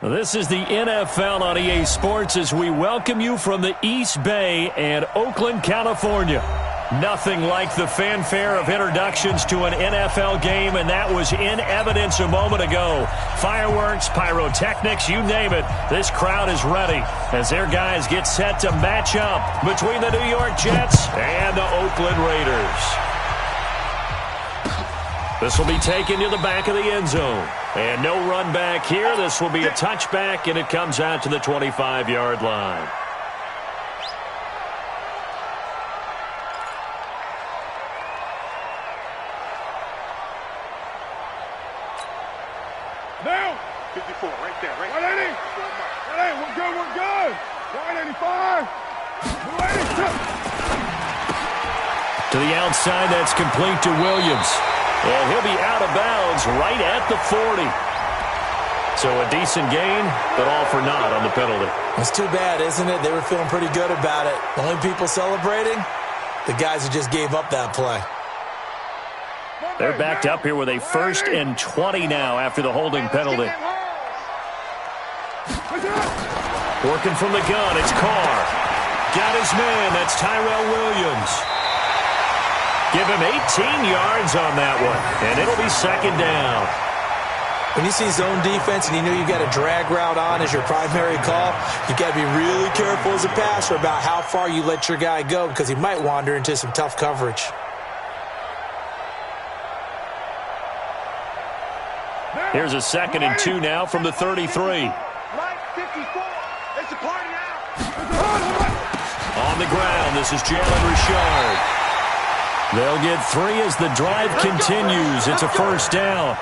This is the NFL on EA Sports as we welcome you from the East Bay and Oakland, California. Nothing like the fanfare of introductions to an NFL game, and that was in evidence a moment ago. Fireworks, pyrotechnics, you name it. This crowd is ready as their guys get set to match up between the New York Jets and the Oakland Raiders. This will be taken to the back of the end zone. And no run back here. This will be a touchback, and it comes out to the 25-yard line. Now, 54, right there, right there. 180. 180, we're good, we're good. 185. To the outside, that's complete to Williams. And he'll be out of bounds right at the 40. So a decent gain, but all for naught on the penalty. It's too bad, isn't it? They were feeling pretty good about it. The only people celebrating, the guys who just gave up that play. They're backed up here with a 1st and 20 now after the holding penalty. Working from the gun, it's Carr. Got his man, that's Tyrell Williams. Give him 18 yards on that one, and it'll be 2nd down. When you see zone defense and you know you got a drag route on as your primary call, you got to be really careful as a passer about how far you let your guy go because he might wander into some tough coverage. Here's a 2nd and 2 now from the 33. On the ground, this is Jalen Richard. They'll get 3 as the drive continues. It's a 1st down.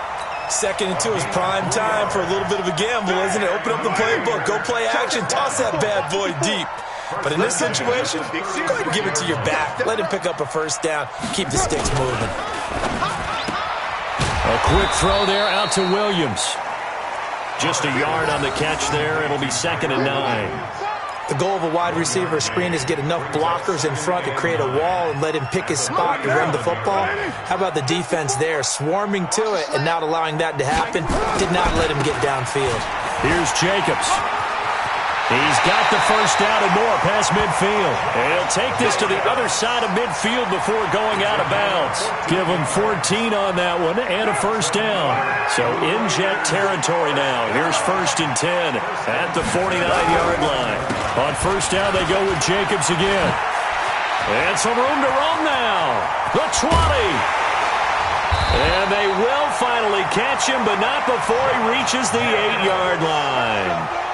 2nd and 2 is prime time for a little bit of a gamble, isn't it? Open up the playbook, go play action, toss that bad boy deep. But in this situation, go ahead and give it to your back. Let him pick up a 1st down. Keep the sticks moving. A quick throw there out to Williams. Just a yard on the catch there. It'll be 2nd and 9. The goal of a wide receiver screen is get enough blockers in front to create a wall and let him pick his spot to run the football. How about the defense there, swarming to it and not allowing that to happen? Did not let him get downfield. Here's Jacobs. He's got the 1st down and more past midfield. And he'll take this to the other side of midfield before going out of bounds. Give him 14 on that one and a 1st down. So in Jet territory now. Here's 1st and 10 at the 49-yard line. On 1st down, they go with Jacobs again. And some room to roam now. The 20. And they will finally catch him, but not before he reaches the 8-yard line.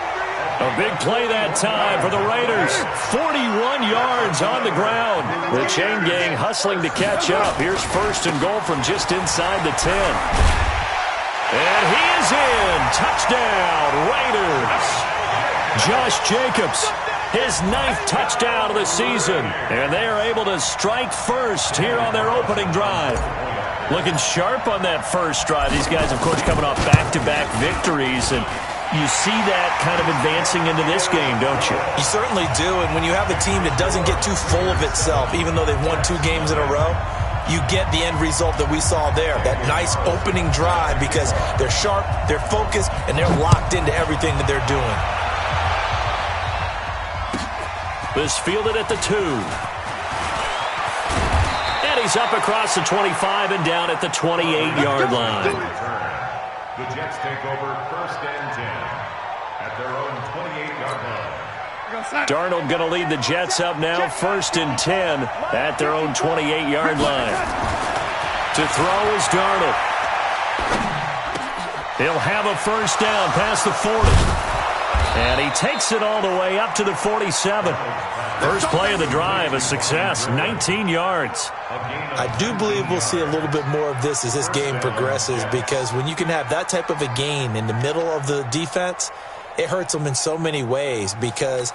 A big play that time for the Raiders. 41 yards on the ground. The chain gang hustling to catch up. Here's 1st and goal from just inside the 10. And he is in. Touchdown, Raiders. Josh Jacobs, his 9th touchdown of the season. And they are able to strike first here on their opening drive. Looking sharp on that first drive. These guys, of course, coming off back-to-back victories. And you see that kind of advancing into this game, don't you? You certainly do, and when you have a team that doesn't get too full of itself, even though they've won 2 games in a row, you get the end result that we saw there, that nice opening drive because they're sharp, they're focused, and they're locked into everything that they're doing. This fielded at the 2. And he's up across the 25 and down at the 28-yard line. The Jets take over 1st and 10 at their own 28-yard line. Darnold going to lead the Jets up now, 1st and 10 at their own 28-yard line. To throw is Darnold. He'll have a 1st down past the 40. And he takes it all the way up to the 47. First play of the drive, a success, 19 yards. I do believe we'll see a little bit more of this as this game progresses because when you can have that type of a gain in the middle of the defense, it hurts them in so many ways because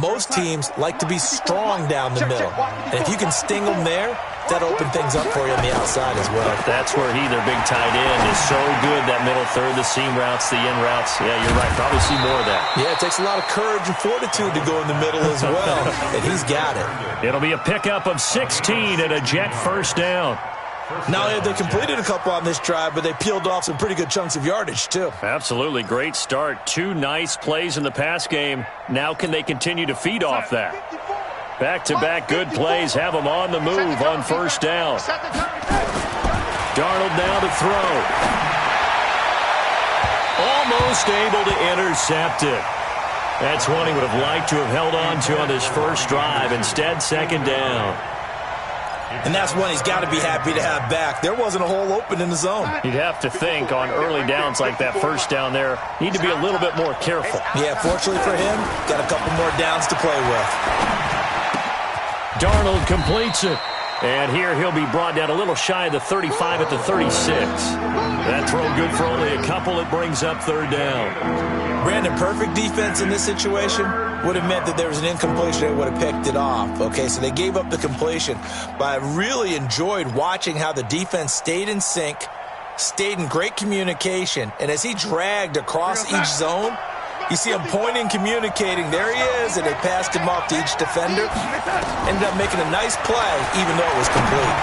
most teams like to be strong down the middle. And if you can sting them there, that'll open things up for you on the outside as well. That's where their big tight end, is so good, that middle third, the seam routes, the in routes. Yeah, you're right. Probably see more of that. Yeah, it takes a lot of courage and fortitude to go in the middle as well, and he's got it. It'll be a pickup of 16 and a Jet 1st down. Not only have they completed a couple on this drive, but they peeled off some pretty good chunks of yardage, too. Absolutely. Great start. 2 nice plays in the pass game. Now can they continue to feed off that? Back-to-back good plays have them on the move on first down. Darnold now to throw. Almost able to intercept it. That's one he would have liked to have held on to on this first drive. Instead, second down. And that's one he's got to be happy to have back. There wasn't a hole open in the zone. You'd have to think on early downs like that first down there, need to be a little bit more careful. Yeah, fortunately for him, got a couple more downs to play with. Darnold completes it. And here he'll be brought down a little shy of the 35 at the 36. That throw good for only a couple. It brings up third down. Brandon, perfect defense in this situation would have meant that there was an incompletion that would have picked it off. Okay, so they gave up the completion. But I really enjoyed watching how the defense stayed in sync, stayed in great communication. And as he dragged across each zone, you see him pointing, communicating. There he is, and they passed him off to each defender. Ended up making a nice play, even though it was complete.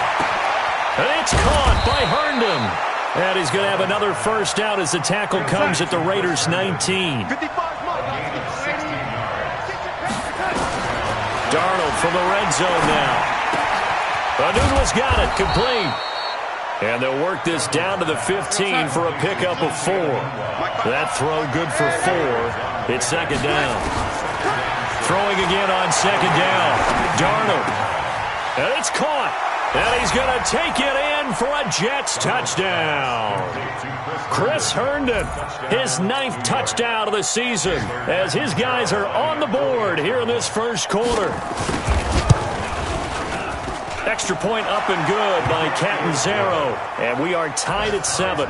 And it's caught by Herndon. And he's going to have another first down as the tackle comes at the Raiders' 19. Darnold from the red zone now. Aduna's got it, complete. And they'll work this down to the 15 for a pickup of 4. That throw good for 4. It's second down. Throwing again on second down. Darnold. And it's caught. And he's going to take it in for a Jets touchdown. Chris Herndon, his 9th touchdown of the season, as his guys are on the board here in this first quarter. Extra point up and good by Catanzaro. And we are tied at 7.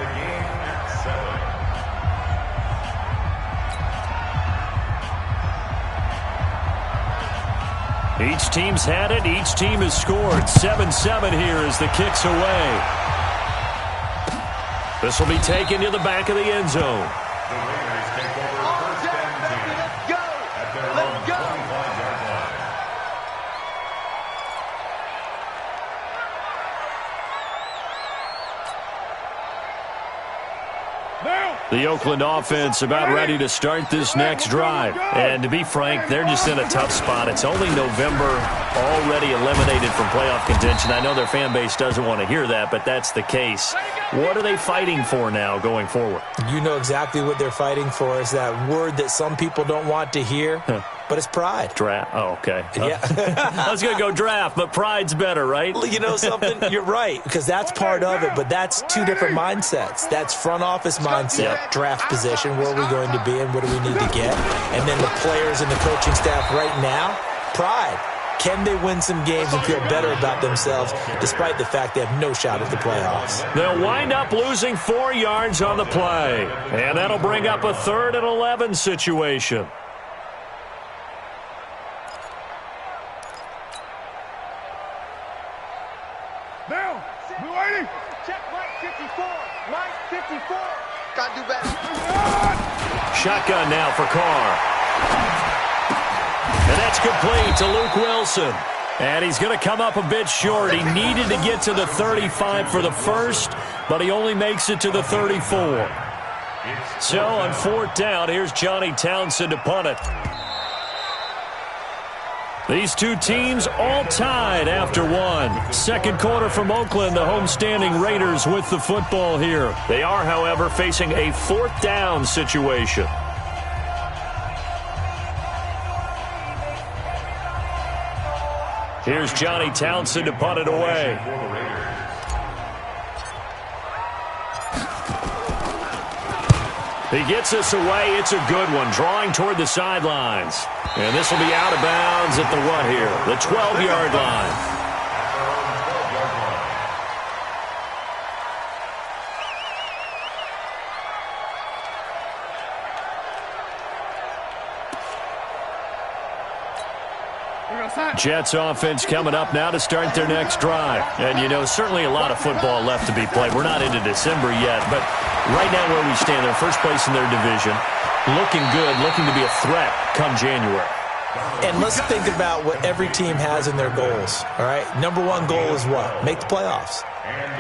Each team's had it. Each team has scored. 7-7 here as the kick's away. This will be taken to the back of the end zone. The Raiders take over first and 10. Let's go! At their own 25-yard line. The Oakland offense about ready to start this next drive. And to be frank, they're just in a tough spot. It's only November, already eliminated from playoff contention. I know their fan base doesn't want to hear that, but that's the case. What are they fighting for now going forward? You know exactly what they're fighting for. Is that word that some people don't want to hear, but it's pride. Draft. Oh, okay. Yeah. I was going to go draft, but pride's better, right? You know something? You're right, because that's part of it, but that's two different mindsets. That's front office mindset, draft position, where are we going to be and what do we need to get? And then the players and the coaching staff right now, pride. Can they win some games and feel better about themselves despite the fact they have no shot at the playoffs? They'll wind up losing 4 yards on the play. And that'll bring up a 3rd and 11 situation. Now, we waiting. Check Mike 54. Mike 54. Gotta do better. Shotgun now for Carr. And that's complete to Luke Wilson. And he's going to come up a bit short. He needed to get to the 35 for the first, but he only makes it to the 34. So on 4th down, here's Johnny Townsend to punt it. These two teams all tied after 1. Second quarter from Oakland, the homestanding Raiders with the football here. They are, however, facing a 4th down situation. Here's Johnny Townsend to punt it away. He gets us away. It's a good one, drawing toward the sidelines. And this will be out of bounds at the what here? The 12-yard line. Jets offense coming up now to start their next drive. And, you know, certainly a lot of football left to be played. We're not into December yet, but right now where we stand, they're first place in their division. Looking good, looking to be a threat come January. And let's think about what every team has in their goals, all right? Number one goal is what? Make the playoffs.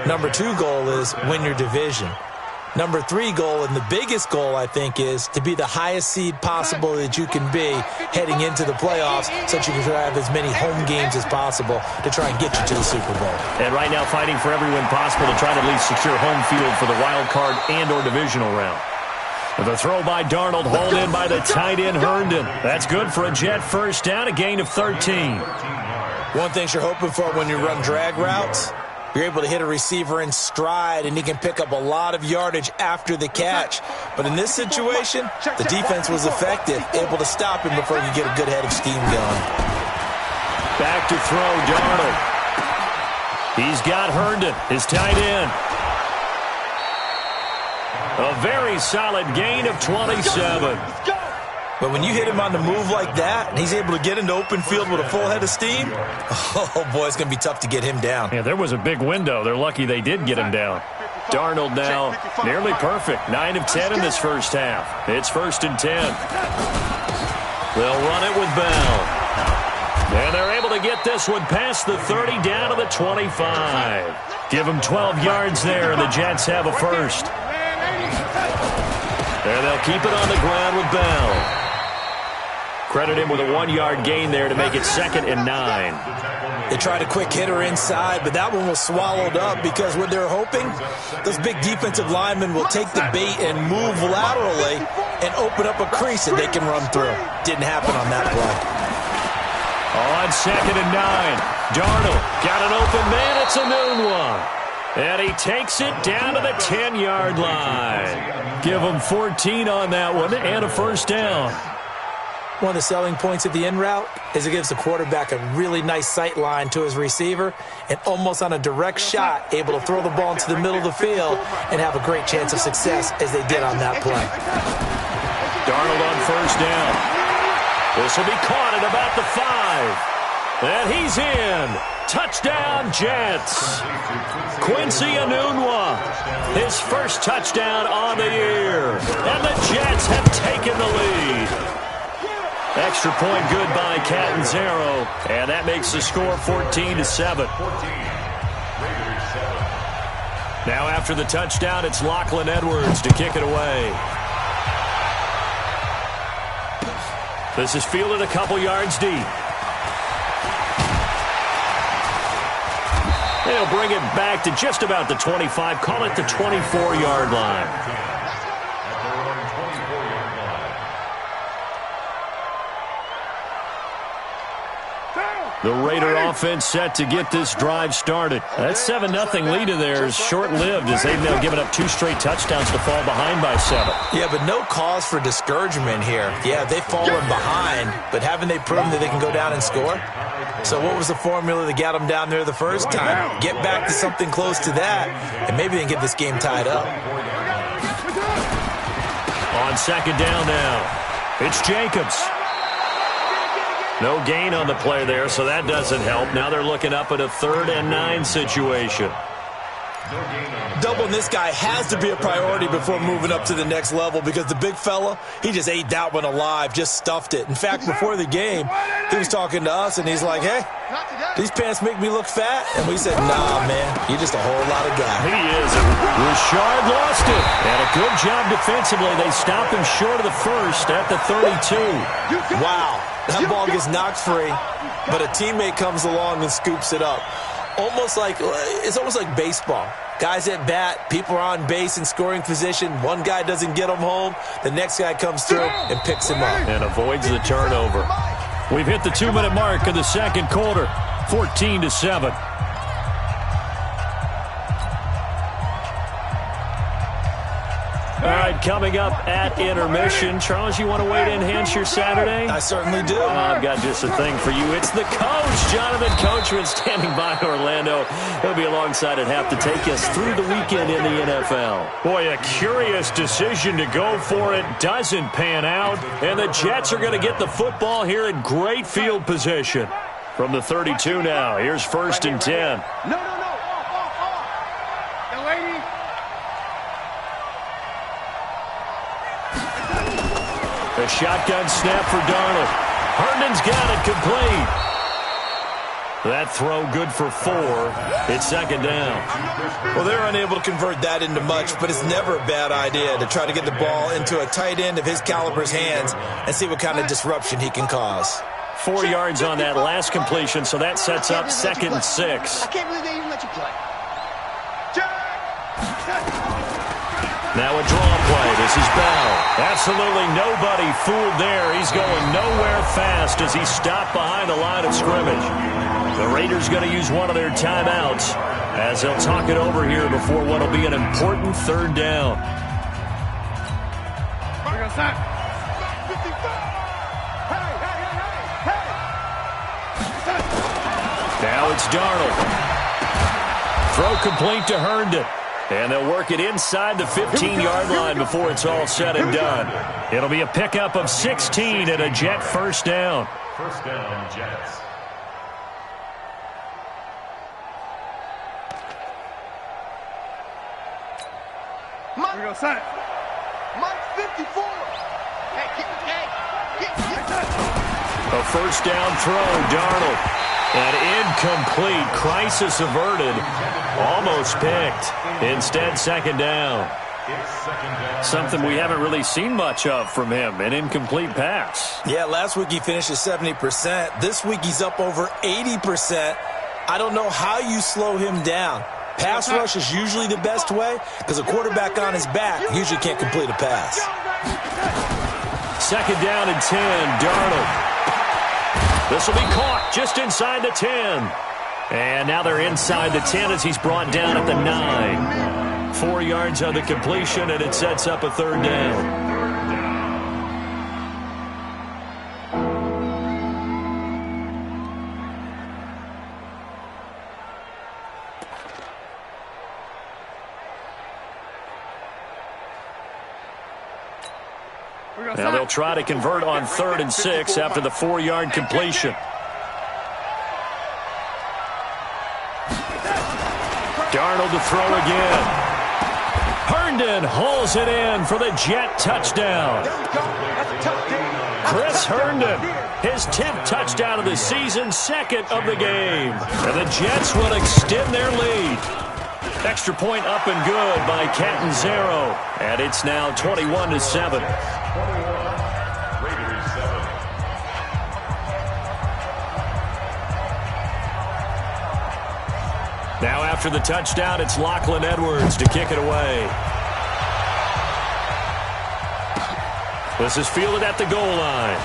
Number two goal is win your division. Number three goal, and the biggest goal, I think, is to be the highest seed possible that you can be heading into the playoffs so that you can have as many home games as possible to try and get you to the Super Bowl. And right now fighting for every win possible to try to at least secure home field for the wild card and or divisional round. The throw by Darnold, hauled in by the tight end Herndon. That's good for a Jet first down, a gain of 13. One thing you're hoping for when you run drag routes, you're able to hit a receiver in stride, and he can pick up a lot of yardage after the catch. But in this situation, the defense was effective, able to stop him before you get a good head of steam going. Back to throw, Darnold. He's got Herndon, his tight end. A very solid gain of 27. But when you hit him on the move like that, and he's able to get into open field with a full head of steam, oh, boy, it's going to be tough to get him down. Yeah, there was a big window. They're lucky they did get him down. Darnold now nearly perfect. 9 of 10 in this first half. It's 1st and 10. They'll run it with Bell. And they're able to get this one past the 30 down to the 25. Give them 12 yards there, and the Jets have a first. And they'll keep it on the ground with Bell. Credit him with a 1-yard gain there to make it 2nd and 9. They tried a quick hitter inside, but that one was swallowed up because what they're hoping, those big defensive linemen will take the bait and move laterally and open up a crease that they can run through. Didn't happen on that play. On 2nd and 9, Darnold got an open man. It's a noon one. And he takes it down to the 10-yard line. Give him 14 on that one and a first down. One of the selling points of the in route is it gives the quarterback a really nice sight line to his receiver and almost on a direct shot able to throw the ball into the middle of the field and have a great chance of success as they did on that play. Darnold on first down. This will be caught at about the 5. And he's in. Touchdown, Jets. Quincy Enunwa, his first touchdown on the year. And the Jets have taken the lead. Extra point good by Catanzaro. And that makes the score 14-7. Now after the touchdown, it's Lachlan Edwards to kick it away. This is fielded a couple yards deep. They'll bring it back to just about the 25. Call it the 24-yard line. The Raider offense set to get this drive started. That 7-0 lead of theirs short-lived as they've now given up 2 straight touchdowns to fall behind by 7. Yeah, but no cause for discouragement here. Yeah, they've fallen behind, but haven't they proven that they can go down and score? So what was the formula that got them down there the first time? Get back to something close to that, and maybe they can get this game tied up. On 2nd down now, it's Jacobs. No gain on the play there, so that doesn't help. Now they're looking up at a 3rd and 9 situation. Doubling this guy has to be a priority before moving up to the next level because the big fella, he just ate that one alive, just stuffed it. In fact, before the game, he was talking to us, and he's like, hey, these pants make me look fat? And we said, nah, man, you're just a whole lot of guy. He is. Rashard lost it. And a good job defensively. They stopped him short of the first at the 32. Wow. That ball gets knocked free, but a teammate comes along and scoops it up. It's almost like baseball. Guys at bat, people are on base in scoring position. One guy doesn't get him home. The next guy comes through and picks him up. And avoids the turnover. We've hit the 2-minute mark in the second quarter. 14-7. All right, coming up at intermission. Charles, you want to wait to enhance your Saturday? I certainly do. I've got just a thing for you. It's the coach, Jonathan Coachman, standing by Orlando. He'll be alongside at half to take us through the weekend in the NFL. Boy, a curious decision to go for it. Doesn't pan out. And the Jets are going to get the football here in great field position. From the 32 now, here's 1st and 10. No. Young lady. A shotgun snap for Darnold. Herndon's got it complete. That throw good for 4. It's second down. Well, they're unable to convert that into much, but it's never a bad idea to try to get the ball into a tight end of his caliber's hands and see what kind of disruption he can cause. 4 yards on that last completion, so that sets up 2nd and 6. I can't believe they even let you play. Now a draw play. This is Bell. Absolutely nobody fooled there. He's going nowhere fast as he's stopped behind the line of scrimmage. The Raiders going to use one of their timeouts as they'll talk it over here before what will be an important 3rd down. Now it's Darnold. Throw complete to Herndon. And they'll work it inside the 15-yard line before it's all said and done. It'll be a pickup of 16 and a Jet first down. First down, Jets. Mike 54. A first down throw, Darnold. An incomplete, crisis averted, almost picked. Instead, second down. Something we haven't really seen much of from him, an incomplete pass. Yeah, last week he finished at 70%. This week he's up over 80%. I don't know how you slow him down. Pass rush is usually the best way because a quarterback on his back usually can't complete a pass. Second down and 10, Darnold. This will be caught just inside the 10. And now they're inside the 10 as he's brought down at the 9. 4 yards on the completion, and it sets up a 3rd down. Now they'll try to convert on 3rd and 6 after the 4-yard completion. Darnold to throw again. Herndon hauls it in for the Jet touchdown. Chris Herndon, his 10th touchdown of the season, 2nd of the game. And the Jets will extend their lead. Extra point up and good by Catanzaro. And it's now 21-7. Now after the touchdown, it's Lachlan Edwards to kick it away. This is fielded at the goal line.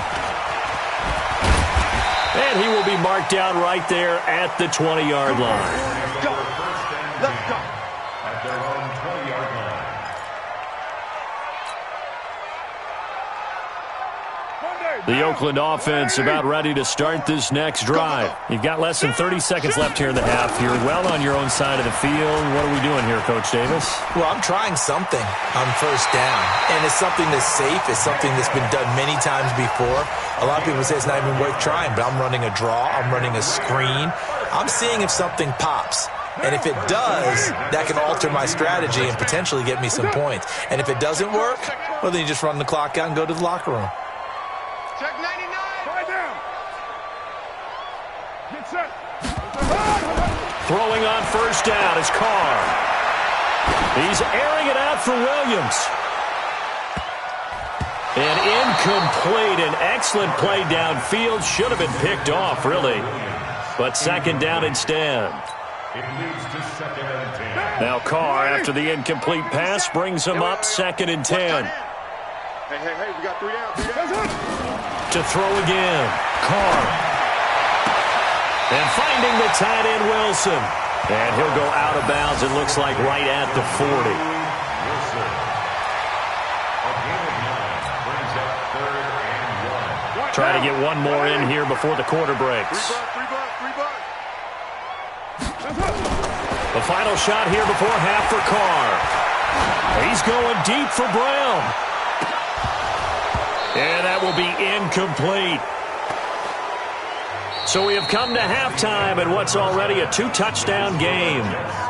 And he will be marked down right there at the 20-yard line. Let's go. At their own 20-yard line. The Oakland offense about ready to start this next drive. You've got less than 30 seconds left here in the half. You're well on your own side of the field. What are we doing here, Coach Davis? Well, I'm trying something on first down, and it's something that's safe. It's something that's been done many times before. A lot of people say it's not even worth trying, but I'm running a draw. I'm running a screen. I'm seeing if something pops. And if it does, that can alter my strategy and potentially get me some points. And if it doesn't work, well, then you just run the clock out and go to the locker room. Check 99. Right down. Get set. Throwing on first down is Carr. He's airing it out for Williams. An incomplete, an excellent play downfield. Should have been picked off, really. But second down instead. It moves to 2nd and 10. Now Carr, after the incomplete pass, brings him up 2nd and 10. Hey, we got 3 down. To throw again, Carr. And finding the tight end, Wilson. And he'll go out of bounds, it looks like, right at the 40. Wilson. A gain of 9 brings up 3rd and 1. Try to get one more in here before the quarter breaks. 3 bucks. The final shot here before half for Carr. He's going deep for Brown. And that will be incomplete. So we have come to halftime in what's already a 2-touchdown game.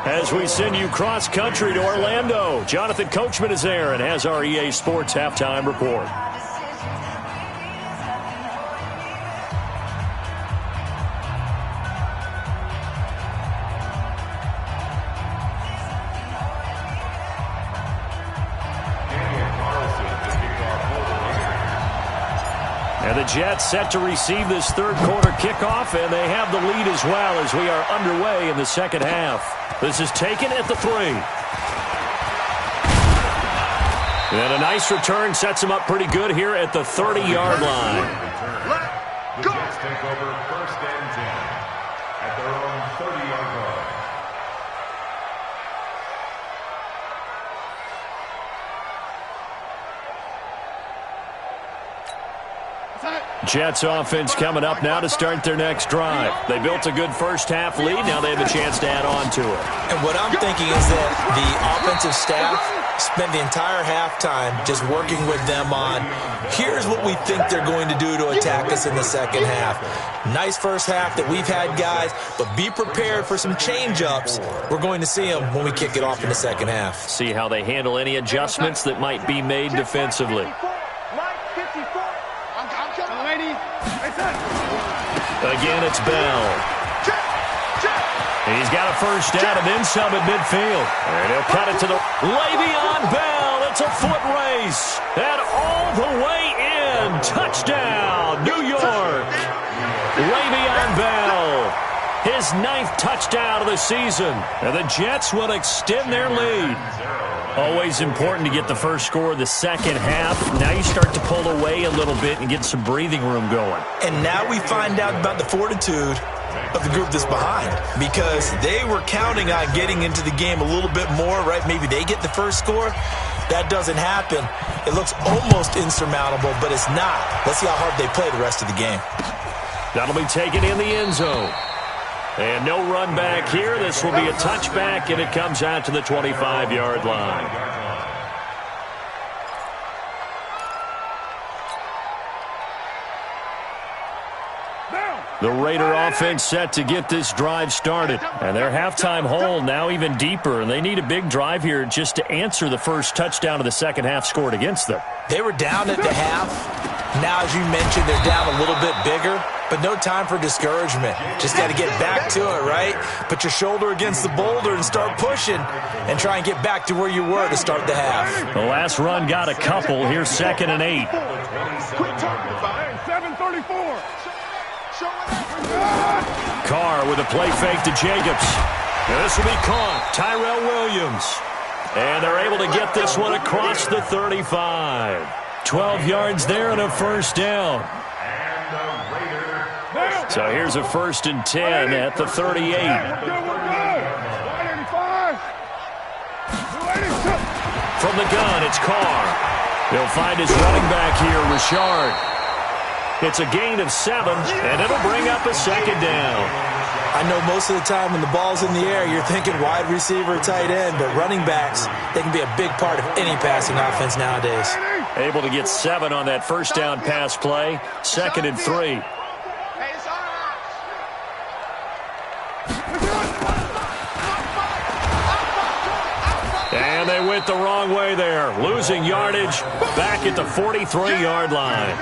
As we send you cross-country to Orlando, Jonathan Coachman is there and has our EA Sports halftime report. the Jets set to receive this third quarter kickoff, and they have the lead as well as we are underway in the second half. This is taken at the 3. And a nice return sets them up pretty good here at the 30-yard line. The Jets take over first and 10 at their own 30-yard line. Jets offense coming up now to start their next drive. They built a good first-half lead. Now they have a chance to add on to it. And what I'm thinking is that the offensive staff spent the entire halftime just working with them on, here's what we think they're going to do to attack us in the second half. Nice first half that we've had, guys, but be prepared for some change-ups. We're going to see them when we kick it off in the second half. See how they handle any adjustments that might be made defensively. Again, it's Bell. He's got a first down and then some at midfield. And he'll cut it to the Le'Veon Bell. It's a foot race. And all the way in. Touchdown, New York. Le'Veon Bell. His 9th touchdown of the season. And the Jets will extend their lead. Always important to get the first score of the second half. Now you start to pull away a little bit and get some breathing room going. And now we find out about the fortitude of the group that's behind, because they were counting on getting into the game a little bit more, right? Maybe they get the first score. That doesn't happen. It looks almost insurmountable, but it's not. Let's see how hard they play the rest of the game. That'll be taken in the end zone. And no run back here. This will be a touchback, and it comes out to the 25-yard line. The Raider offense set to get this drive started. And their halftime hole now even deeper, and they need a big drive here just to answer the first touchdown of the second half scored against them. They were down at the half. Now, as you mentioned, they're down a little bit bigger, but no time for discouragement. Just got to get back to it, right? Put your shoulder against the boulder and start pushing and try and get back to where you were to start the half. The last run got a couple. Here's 2nd and 8. 7:34. Carr with a play fake to Jacobs. And this will be caught. Tyrell Williams. And they're able to get this one across the 35. 12 yards there and a first down. So here's a 1st and 10 at the 38. We're good. 185. From the gun, it's Carr. He'll find his running back here, Richard. It's a gain of 7, and it'll bring up a 2nd down. I know most of the time when the ball's in the air, you're thinking wide receiver, tight end, but running backs, they can be a big part of any passing offense nowadays. Able to get 7 on that first down pass play. 2nd and 3. And they went the wrong way there. Losing yardage back at the 43-yard line.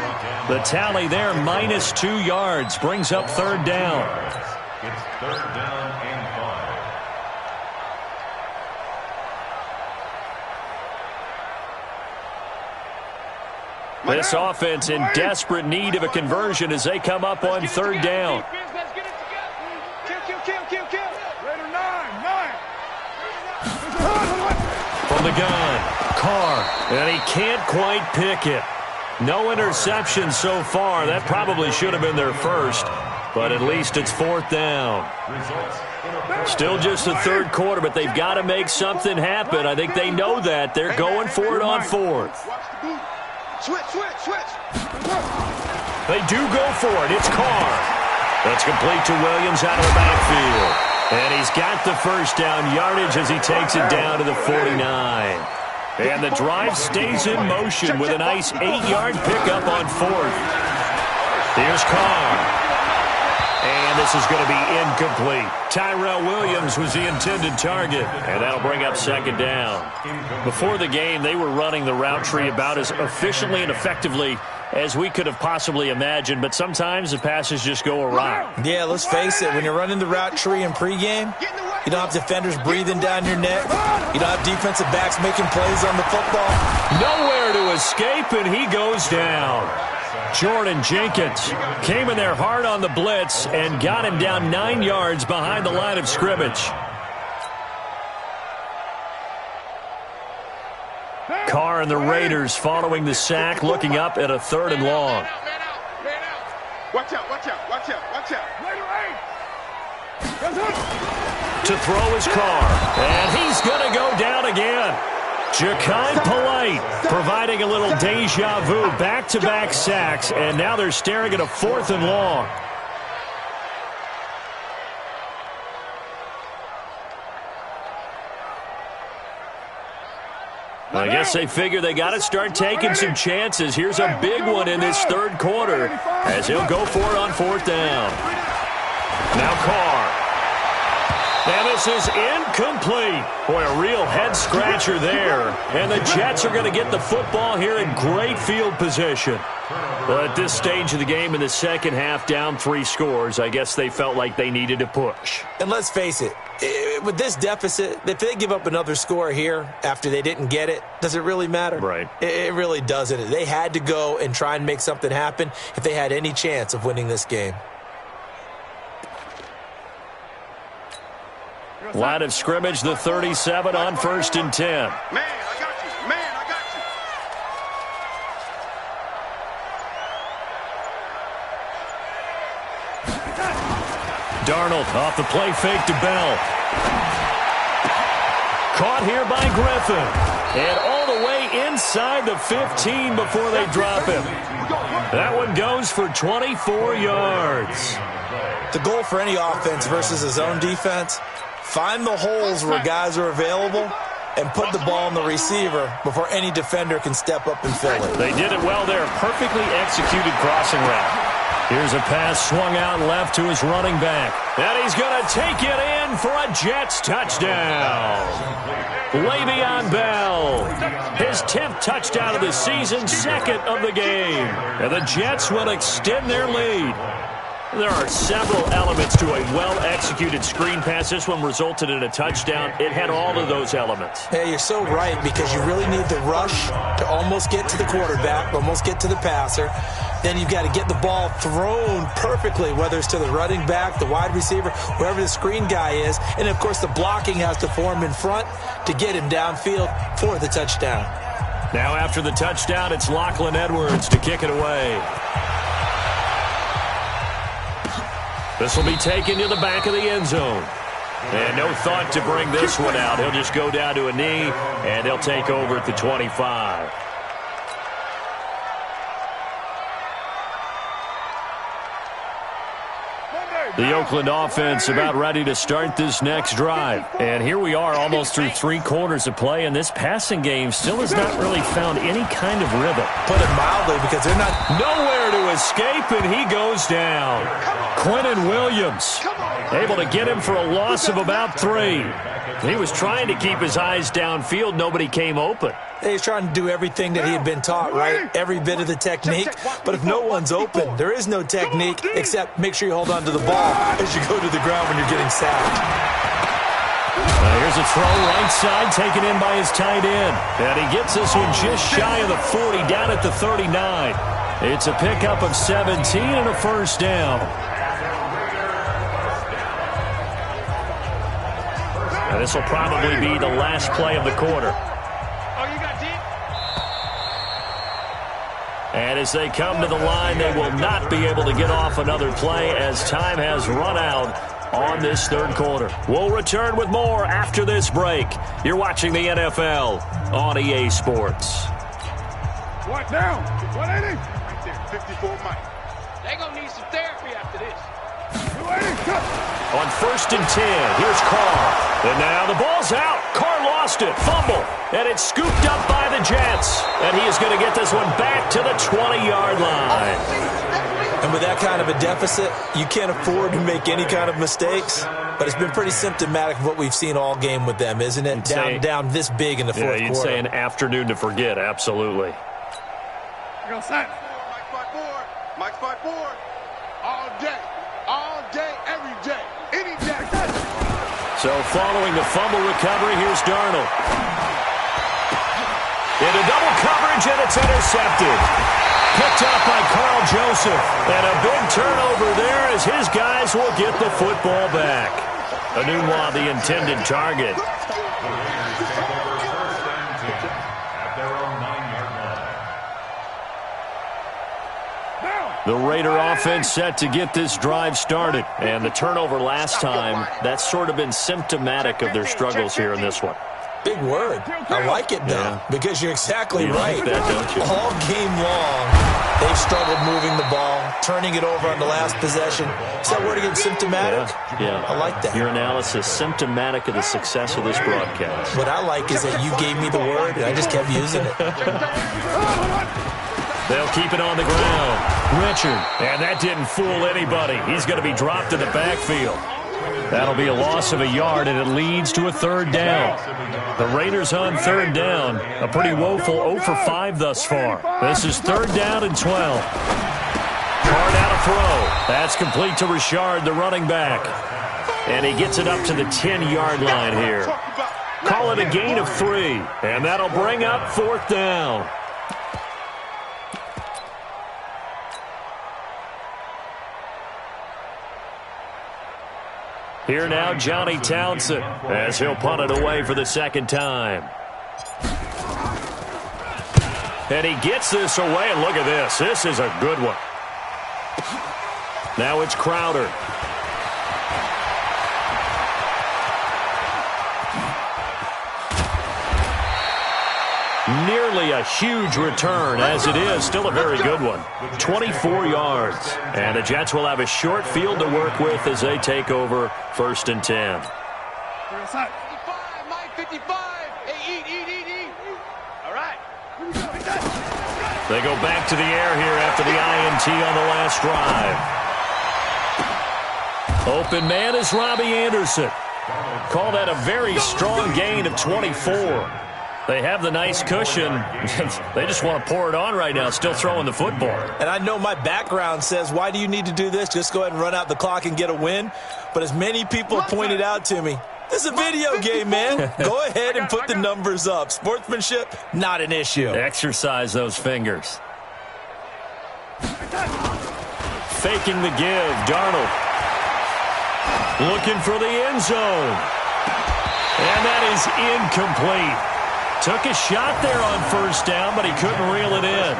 The tally there, -2 yards, brings up 3rd down. It's 3rd down and 5. This offense in desperate need of a conversion as they come up on 3rd down. From the gun, Carr, and he can't quite pick it. No interception so far. That probably should have been their first, but at least it's 4th down. Still just the 3rd quarter, but they've got to make something happen. I think they know that. They're going for it on 4th. They do go for it. It's Carr. That's complete to Williams out of the backfield. And he's got the first down yardage as he takes it down to the 49. And the drive stays in motion with a nice 8-yard pickup on 4th. Here's Carr. And this is going to be incomplete. Tyrell Williams was the intended target. And that'll bring up 2nd down. Before the game, they were running the route tree about as efficiently and effectively as we could have possibly imagined, but sometimes the passes just go awry. Yeah, let's face it, when you're running the route tree in pregame, you don't have defenders breathing down your neck. You don't have defensive backs making plays on the football. Nowhere to escape, and he goes down. Jordan Jenkins came in there hard on the blitz and got him down 9 yards behind the line of scrimmage. Carr and the Raiders following the sack, looking up at a 3rd and long. Watch out, watch out, watch out, watch out. To throw his Carr, and he's going to go down again. Ja'Kai Polite providing a little deja vu, back-to-back sacks, and now they're staring at a 4th and long. I guess they figure they got to start taking some chances. Here's a big one in this 3rd quarter as he'll go for it on 4th down. Now Carr. And this is incomplete. Boy, a real head-scratcher there. And the Jets are going to get the football here in great field position. But at this stage of the game in the second half, down 3 scores, I guess they felt like they needed to push. And let's face it, with this deficit, if they give up another score here after they didn't get it, does it really matter? Right. It really doesn't. They had to go and try and make something happen if they had any chance of winning this game. Line of scrimmage, the 37 on 1st and 10. Man, I got you. Man, I got you. Darnold off the play fake to Bell. Caught here by Griffin. And all the way inside the 15 before they drop him. That one goes for 24 yards. The goal for any offense versus a zone defense, find the holes where guys are available and put the ball in the receiver before any defender can step up and fill it. They did it well there. Perfectly executed crossing route. Here's a pass swung out left to his running back. And he's going to take it in for a Jets touchdown. Le'Veon Bell, his 10th touchdown of the season, 2nd of the game. And the Jets will extend their lead. There are several elements to a well-executed screen pass. This one resulted in a touchdown. It had all of those elements. Hey, you're so right, because you really need the rush to almost get to the quarterback, almost get to the passer. Then you've got to get the ball thrown perfectly, whether it's to the running back, the wide receiver, wherever the screen guy is. And, of course, the blocking has to form in front to get him downfield for the touchdown. Now after the touchdown, it's Lachlan Edwards to kick it away. This will be taken to the back of the end zone. And no thought to bring this one out. He'll just go down to a knee, and they'll take over at the 25. The Oakland offense about ready to start this next drive. And here we are almost through 3 quarters of play, and this passing game still has not really found any kind of rhythm. Put it mildly, because they're not nowhere to escape, and he goes down. Quentin Williams able to get him for a loss of about 3. He was trying to keep his eyes downfield. Nobody came open. He's trying to do everything that he had been taught, right? Every bit of the technique. But if no one's open, there is no technique except make sure you hold on to the ball as you go to the ground when you're getting sacked. Here's a throw right side taken in by his tight end. And he gets this one just shy of the 40, down at the 39. It's a pickup of 17 and a 1st down. And this will probably be the last play of the quarter. And as they come to the line, they will not be able to get off another play as time has run out on this 3rd quarter. We'll return with more after this break. You're watching the NFL on EA Sports. What now? 180? Right there, 54 Mike. They're going to need some therapy after this. 280, cut. On 1st and 10, here's Carr. And now the ball's out. Carr lost it. Fumble. And it's scooped up by the Jets. And he is going to get this one back to the 20-yard line. And with that kind of a deficit, you can't afford to make any kind of mistakes. But it's been pretty symptomatic of what we've seen all game with them, isn't it? Down this big in the 4th quarter. Yeah, you'd say an afternoon to forget. Absolutely. You're going to sack. Mike 5-4. Mike 5-4. All day. All day, every day, any day. So following the fumble recovery, here's Darnold. Into double coverage, and it's intercepted. Picked up by Carl Joseph. And a big turnover there as his guys will get the football back. Anunwa, the intended target. The Raider offense set to get this drive started. And the turnover last time, that's sort of been symptomatic of their struggles here in this one. Big word. I like it, though, because you're exactly right. Like that, don't you? All game long, they've struggled moving the ball, turning it over on the last possession. Is that word again, symptomatic? Yeah. I like that. Your analysis, symptomatic of the success of this broadcast. What I like is that you gave me the word, and I just kept using it. They'll keep it on the ground. Richard, and that didn't fool anybody. He's going to be dropped in the backfield. That'll be a loss of a yard, and it leads to a third down. The Raiders on third down. A pretty woeful 0 for 5 thus far. This is third down and 12. Card out of throw. That's complete to Richard, the running back. And he gets it up to the 10-yard line here. Call it a gain of 3, and that'll bring up fourth down. Here now, Johnny Townsend, as he'll punt it away for the second time. And he gets this away, and look at this. This is a good one. Now it's Crowder. Nearly a huge return, as it is. Still a very good one. 24 yards. And the Jets will have a short field to work with as they take over first and 10. 55, Mike 55. Hey, eat. All right. They go back to the air here after the INT on the last drive. Open man is Robbie Anderson. Call that a very strong gain of 24. They have the nice cushion. They just want to pour it on right now, still throwing the football. And I know my background says, why do you need to do this? Just go ahead and run out the clock and get a win. But as many people have pointed out to me, this is a video game, man. Go ahead and put the numbers up. Sportsmanship, not an issue. Exercise those fingers. Faking the give, Darnold. Looking for the end zone. And that is incomplete. Took a shot there on first down, but he couldn't reel it in.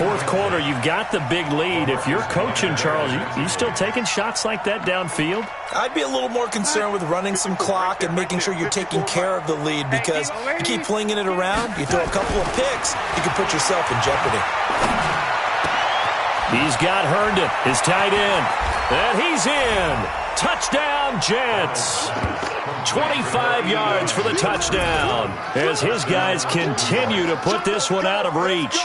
Fourth quarter, you've got the big lead. If you're coaching, Charles, you still taking shots like that downfield? I'd be a little more concerned with running some clock and making sure you're taking care of the lead, because you keep flinging it around, you throw a couple of picks, you can put yourself in jeopardy. He's got Herndon, his tight end, and he's in. Touchdown, Jets. 25 yards for the touchdown as his guys continue to put this one out of reach.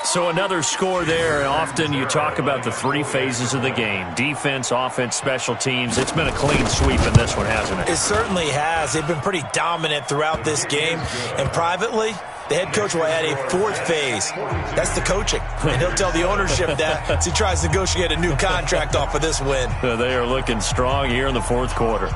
So another score there. Often you talk about the three phases of the game: defense, offense, special teams. It's been a clean sweep in this one, hasn't it? It certainly has. They've been pretty dominant throughout this game. And privately, the head coach will add a fourth phase. That's the coaching. And he'll tell the ownership that as he tries to negotiate a new contract off of this win. They are looking strong here in the fourth quarter.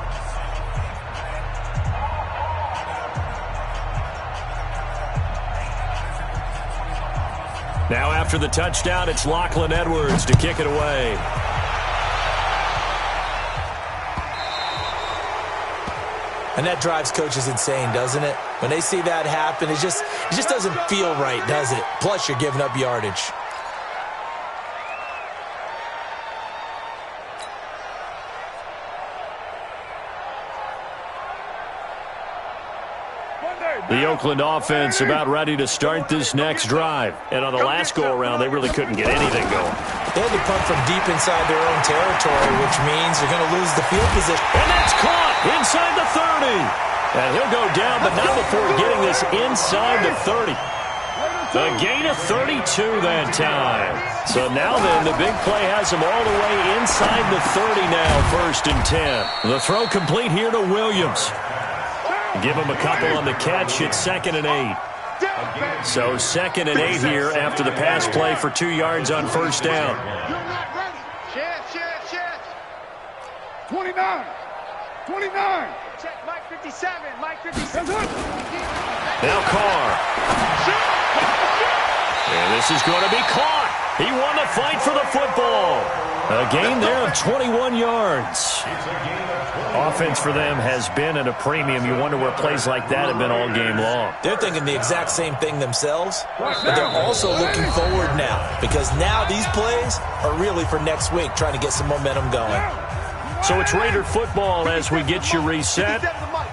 Now after the touchdown, it's Lachlan Edwards to kick it away. And that drives coaches insane, doesn't it? When they see that happen, it just doesn't feel right, does it? Plus, you're giving up yardage. The Oakland offense about ready to start this next drive. And on the last go-around, they really couldn't get anything going. They had to punt from deep inside their own territory, which means they're going to lose the field position. And that's caught inside the 30. And he'll go down, but not before getting this inside the 30. A gain of 32 that time. So now then, the big play has him all the way inside the 30 now, first and 10. The throw complete here to Williams. Give him a couple on the catch. It's 2nd and 8. So 2nd and 8 here after the pass play for 2 yards on first down. Chance. 29. Check Mike 57. Mike 57. Now Carr. And this is going to be caught. He won the fight for the football. A gain there of 21 yards. Offense for them has been at a premium. You wonder where plays like that have been all game long. They're thinking the exact same thing themselves, but they're also looking forward now because now these plays are really for next week, trying to get some momentum going. So it's Raider football as we get you reset.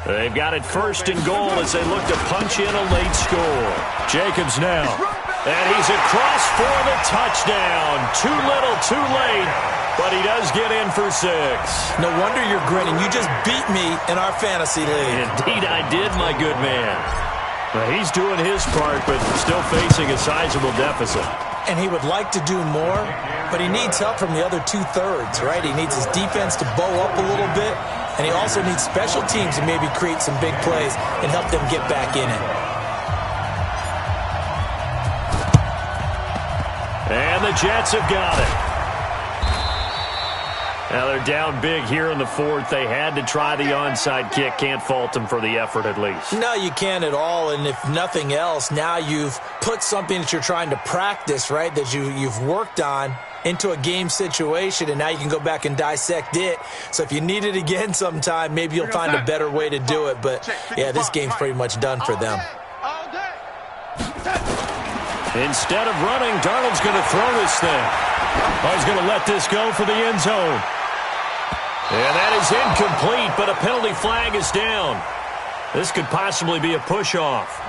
They've got it first and goal as they look to punch in a late score. Jacobs now. And he's across for the touchdown. Too little, too late, but he does get in for 6. No wonder you're grinning. You just beat me in our fantasy league. Indeed I did, my good man. Well, he's doing his part, but still facing a sizable deficit. And he would like to do more, but he needs help from the other 2/3, right? He needs his defense to bow up a little bit, and he also needs special teams to maybe create some big plays and help them get back in it. And the Jets have got it. Now they're down big here in the 4th. They had to try the onside kick. Can't fault them for the effort at least. No, you can't at all. And if nothing else, now you've put something that you're trying to practice, right, that you've worked on into a game situation, and now you can go back and dissect it. So if you need it again sometime, maybe you'll find a better way to do it. But, yeah, this game's pretty much done for them. Instead of running, Darnold's going to throw this thing. Oh, he's going to let this go for the end zone. And that is incomplete, but a penalty flag is down. This could possibly be a push-off.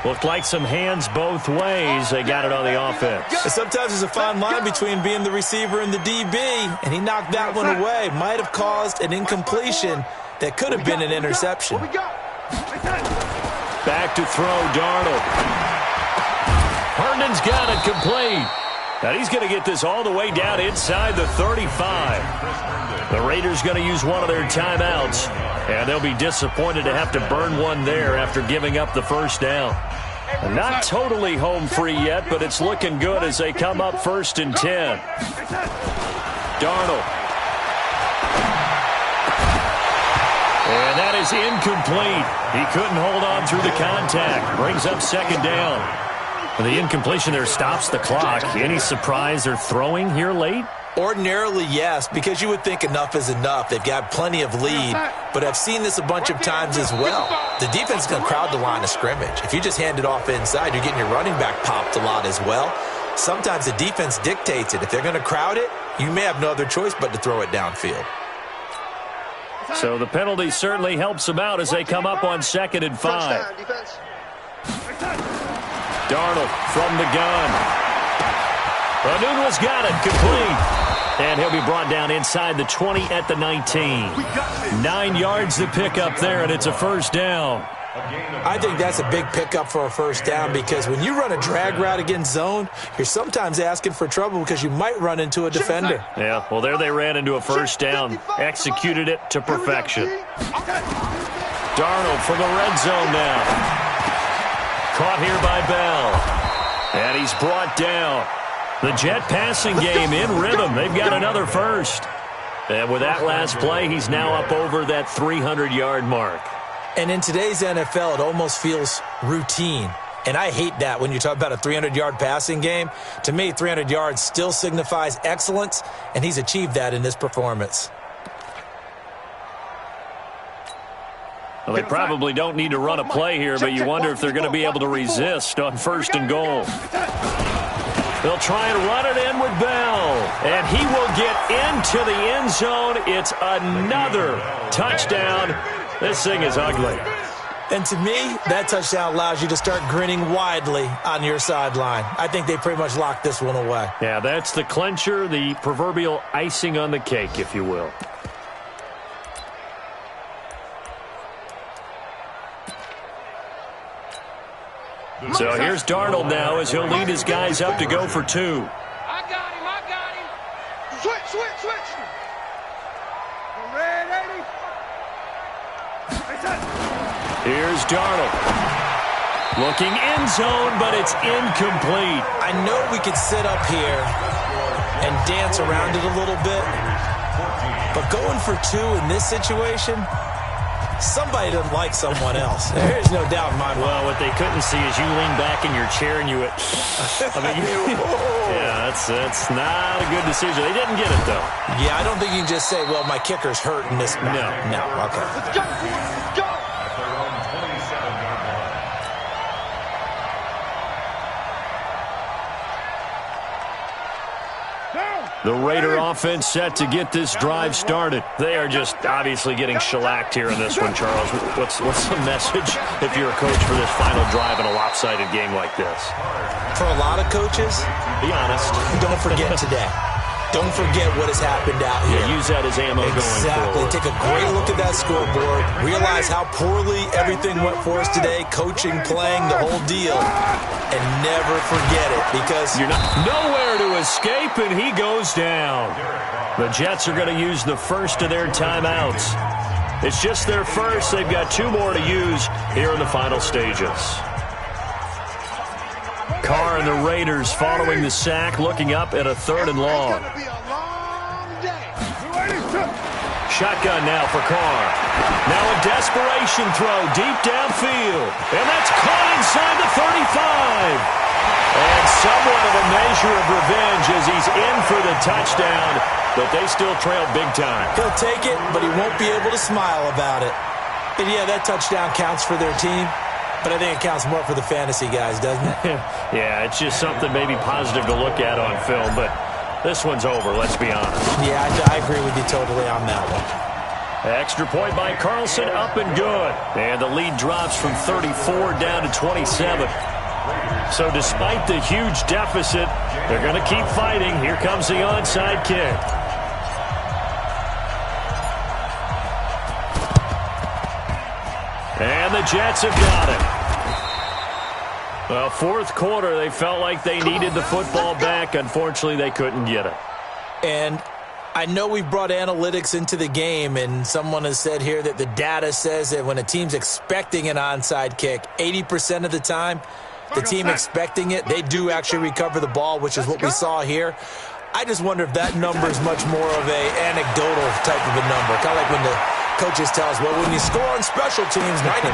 Looked like some hands both ways. They got it on the offense. Sometimes there's a fine line between being the receiver and the DB, and he knocked that one away. Might have caused an incompletion that could have been an interception. Back to throw, Darnold. Herndon's got it complete. Now he's going to get this all the way down inside the 35. The Raiders going to use one of their timeouts, and they'll be disappointed to have to burn one there after giving up the first down. Not totally home free yet, but it's looking good as they come up 1st and 10. Darnold. And that is incomplete. He couldn't hold on through the contact. Brings up 2nd down. The incompletion there stops the clock. Any surprise they're throwing here late? Ordinarily, yes, because you would think enough is enough. They've got plenty of lead, but I've seen this a bunch of times as well. The defense is going to crowd the line of scrimmage. If you just hand it off inside, you're getting your running back popped a lot as well. Sometimes the defense dictates it. If they're going to crowd it, you may have no other choice but to throw it downfield. So the penalty certainly helps them out as they come up on 2nd and 5. Darnold from the gun. Nunez got it complete. And he'll be brought down inside the 20 at the 19. 9 yards to pick up there, and it's a 1st down. I think that's a big pickup for a 1st down because when you run a drag route against zone, you're sometimes asking for trouble because you might run into a defender. Yeah, well, there they ran into a 1st down. Executed it to perfection. Darnold from the red zone now. Caught here by Bell. And he's brought down. The Jet passing game in rhythm. They've got another 1st. And with that last play, he's now up over that 300-yard mark. And in today's NFL, it almost feels routine. And I hate that when you talk about a 300-yard passing game. To me, 300 yards still signifies excellence, and he's achieved that in this performance. Well, they probably don't need to run a play here, but you wonder if they're going to be able to resist on 1st and goal. They'll try and run it in with Bell, and he will get into the end zone. It's another touchdown. This thing is ugly. And to me, that touchdown allows you to start grinning widely on your sideline. I think they pretty much locked this one away. Yeah, that's the clincher, the proverbial icing on the cake, if you will. So here's Darnold now as he'll lead his guys up to go for 2. I got him. Switch. Red 80. Here's Darnold. Looking end zone, but it's incomplete. I know we could sit up here and dance around it a little bit, but going for 2 in this situation, somebody doesn't like someone else. There's no doubt in my mind. Well, what they couldn't see is you lean back in your chair and you went, I mean, yeah, that's not a good decision. They didn't get it, though. Yeah, I don't think you can just say, well, my kicker's hurt in this. No, okay. Let's go. Let's go. At their own 27-yard line. The Raider offense set to get this drive started. They are just obviously getting shellacked here in this one, Charles. What's the message if you're a coach for this final drive in a lopsided game like this? For a lot of coaches, Be honest. don't forget today. Don't forget what has happened out here. Yeah, use that as ammo going Exactly. forward. Take a great look at that scoreboard. Realize how poorly everything went for us today. Coaching, playing, the whole deal. And never forget it because You're not nowhere to escape, and he goes down. The Jets are going to use the first of their timeouts. It's just their first. They've got 2 more to use here in the final stages. Carr and the Raiders following the sack, looking up at a 3rd and long. It's gonna be a long day. Shotgun now for Carr. Now a desperation throw deep downfield. And that's caught inside the 35. And somewhat of a measure of revenge as he's in for the touchdown. But they still trail big time. he'll take it, but he won't be able to smile about it. And yeah, that touchdown counts for their team. But I think it counts more for the fantasy guys, doesn't it? Yeah, it's just something maybe positive to look at on film. But this one's over, let's be honest. Yeah, I agree with you totally on that one. Extra point by Carlson, up and good. And the lead drops from 34 down to 27. So despite the huge deficit, they're going to keep fighting. Here comes the onside kick. And the Jets have got it. Well, 4th quarter, they felt like they needed the football back. Unfortunately, they couldn't get it. And I know we've brought analytics into the game, and someone has said here that the data says that when a team's expecting an onside kick, 80% of the time, the team expecting it, they do actually recover the ball, which is what we saw here. I just wonder if that number is much more of a anecdotal type of a number. Kind of like when the coaches tell us, well, when you score on special teams, 93%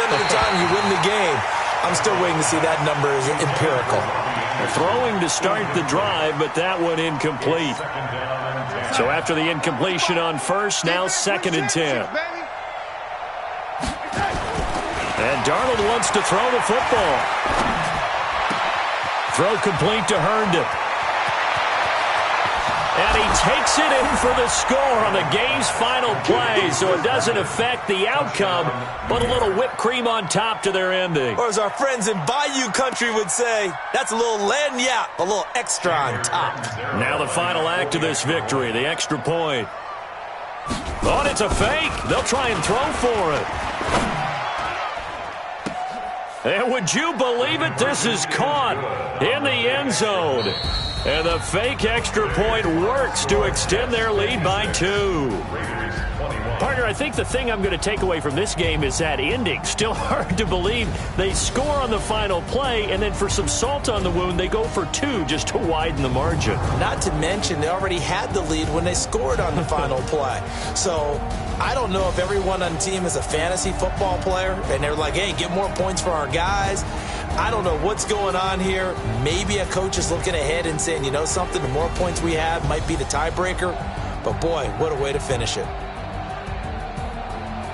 of the time you win the game. I'm still waiting to see that number is empirical. Throwing to start the drive, but that one incomplete. So after the incompletion on first, now 2nd and 10. And Darnold wants to throw the football. Throw complete to Herndon. And he takes it in for the score on the game's final play, so it doesn't affect the outcome, but a little whipped cream on top to their ending. Or as our friends in Bayou Country would say, that's a little lagniappe, a little extra on top. Now the final act of this victory, the extra point. Oh, and it's a fake. They'll try and throw for it. And would you believe it? This is caught in the end zone. And the fake extra point works to extend their lead by 2. Partner, I think the thing I'm going to take away from this game is that ending. Still hard to believe they score on the final play, and then for some salt on the wound, they go for 2 just to widen the margin. Not to mention, they already had the lead when they scored on the final play. So I don't know if everyone on the team is a fantasy football player, and they're like, hey, get more points for our guys. I don't know what's going on here. Maybe a coach is looking ahead and saying, you know something, the more points we have might be the tiebreaker. But, boy, what a way to finish it.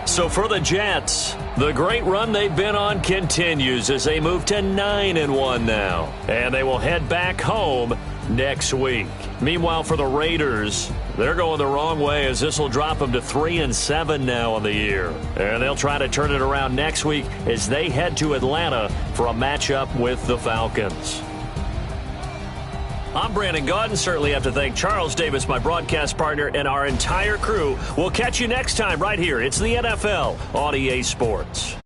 So for the Jets, the great run they've been on continues as they move to 9-1 now. And they will head back home next week. Meanwhile, for the Raiders, they're going the wrong way as this will drop them to 3-7 now on the year. And they'll try to turn it around next week as they head to Atlanta for a matchup with the Falcons. I'm Brandon Gaudin. Certainly have to thank Charles Davis, my broadcast partner, and our entire crew. We'll catch you next time right here. It's the NFL on EA Sports.